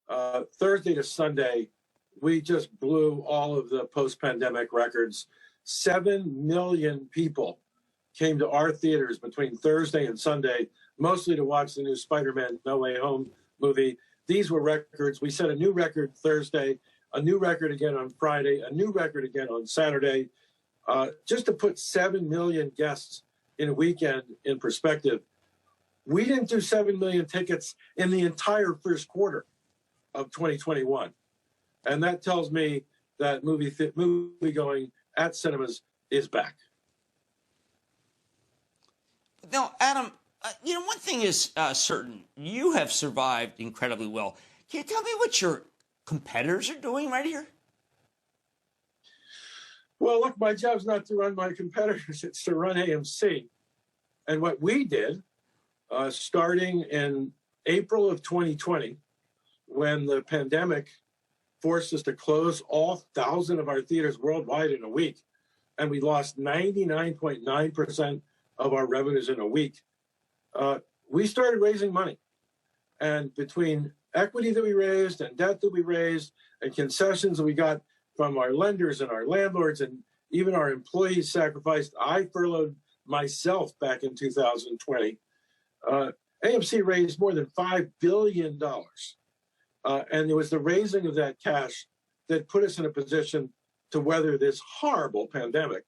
Thursday to Sunday, we just blew all of the post-pandemic records. 7 million people came to our theaters between Thursday and Sunday, mostly to watch the new Spider-Man No Way Home movie. These were records. We set a new record Thursday, a new record again on Friday, a new record again on Saturday. Just to put 7 million guests in a weekend in perspective, we didn't do 7 million tickets in the entire first quarter of 2021. And that tells me that movie going at cinemas is back. Now, Adam, one thing is certain. You have survived incredibly well. Can you tell me what your competitors are doing right here? Well, look, my job's not to run my competitors. It's to run AMC. And what we did, starting in April of 2020, when the pandemic forced us to close all 1,000 of our theaters worldwide in a week, and we lost 99.9% of our revenues in a week, we started raising money. And between equity that we raised and debt that we raised and concessions that we got from our lenders and our landlords and even our employees sacrificed, I furloughed myself back in 2020. AMC raised more than $5 billion. And it was the raising of that cash that put us in a position to weather this horrible pandemic.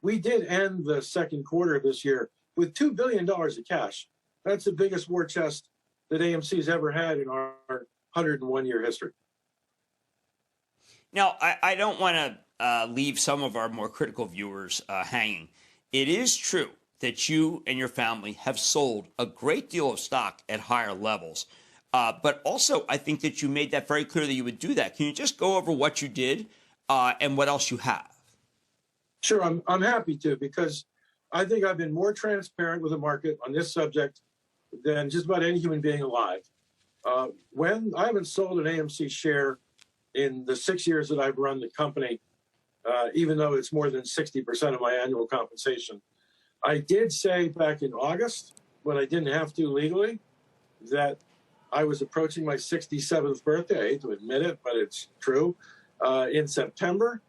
We did end the second quarter of this year with $2 billion of cash. That's the biggest war chest that AMC's ever had in our 101-year history. Now, I don't want to leave some of our more critical viewers hanging. It is true that you and your family have sold a great deal of stock at higher levels. But also, I think that you made that very clear that you would do that. Can you just go over what you did and what else you have? Sure, I'm happy to, because I think I've been more transparent with the market on this subject than just about any human being alive. When I haven't sold an AMC share in the 6 years that I've run the company, even though it's more than 60% of my annual compensation. I did say back in August, when I didn't have to legally, that I was approaching my 67th birthday. I hate to admit it, but it's true. In September,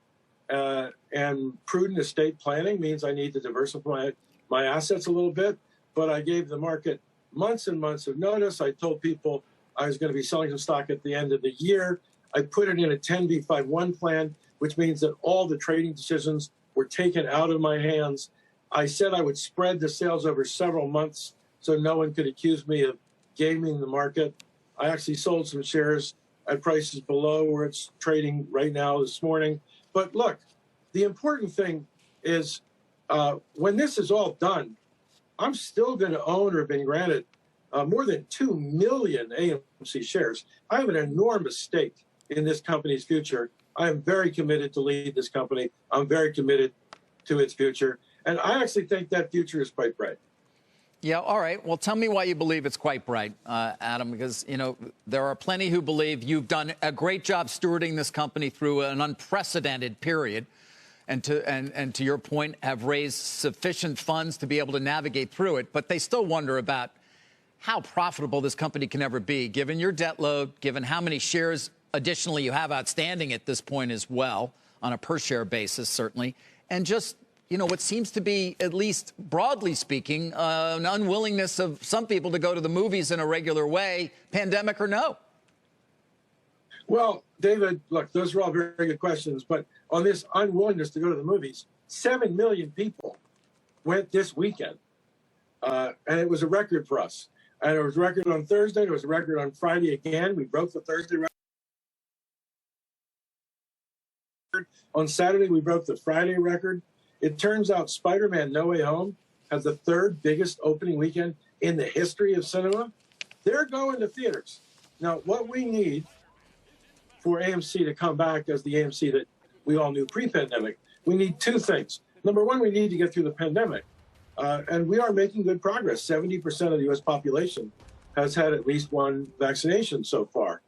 and prudent estate planning means I need to diversify my assets a little bit. But I gave the market months and months of notice. I told people I was going to be selling some stock at the end of the year. I put it in a 10b5-1 plan, which means that all the trading decisions were taken out of my hands. I said I would spread the sales over several months so no one could accuse me of gaming the market. I actually sold some shares at prices below where it's trading right now this morning. But look, the important thing is when this is all done, I'm still going to own or have been granted more than 2 million AMC shares. I have an enormous stake in this company's future. I am very committed to lead this company. I'm very committed to its future. And I actually think that future is quite bright. Yeah, all right. Well, tell me why you believe it's quite bright, Adam, because, there are plenty who believe you've done a great job stewarding this company through an unprecedented period. And to your point, have raised sufficient funds to be able to navigate through it. But they still wonder about how profitable this company can ever be, given your debt load, given how many shares additionally you have outstanding at this point as well, on a per share basis, certainly. And just, what seems to be, at least broadly speaking, an unwillingness of some people to go to the movies in a regular way, pandemic or no. Well, David, look, those are all very, very good questions. But on this unwillingness to go to the movies, 7 million people went this weekend. And it was a record for us. And it was a record on Thursday. It was a record on Friday again. We broke the Thursday record. On Saturday, we broke the Friday record. It turns out Spider-Man No Way Home has the third biggest opening weekend in the history of cinema. They're going to theaters. Now, what we need for AMC to come back as the AMC that we all knew pre-pandemic, we need two things. Number one, we need to get through the pandemic. And we are making good progress. 70% of the U.S. population has had at least one vaccination so far.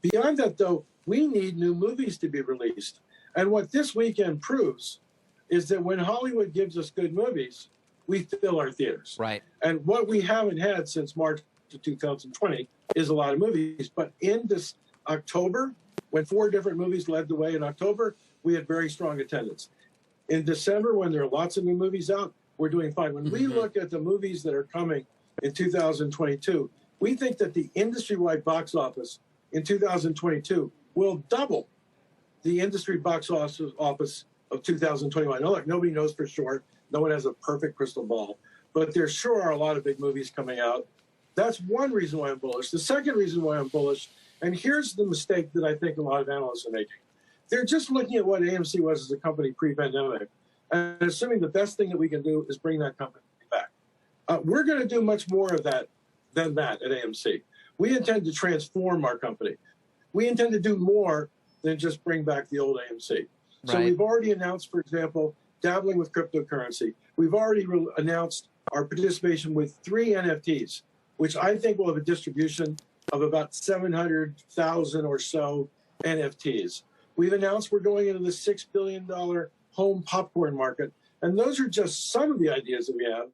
Beyond that, though, we need new movies to be released. And what this weekend proves is that when Hollywood gives us good movies, we fill our theaters. Right. And what we haven't had since March of 2020 is a lot of movies. But in this October, when 4 different movies led the way in October, we had very strong attendance. In December, when there are lots of new movies out, we're doing fine. When we look at the movies that are coming in 2022, we think that the industry-wide box office in 2022 will double the industry box office of 2021. Now, look, nobody knows for sure. No one has a perfect crystal ball. But there sure are a lot of big movies coming out. That's one reason why I'm bullish. The second reason why I'm bullish, and here's the mistake that I think a lot of analysts are making. They're just looking at what AMC was as a company pre-pandemic and assuming the best thing that we can do is bring that company back. We're going to do much more of that than that at AMC. We intend to transform our company. We intend to do more than just bring back the old AMC. So we've already announced, for example, dabbling with cryptocurrency. We've already announced our participation with 3 NFTs, which I think will have a distribution of about 700,000 or so NFTs. We've announced we're going into the $6 billion home popcorn market. And those are just some of the ideas that we have.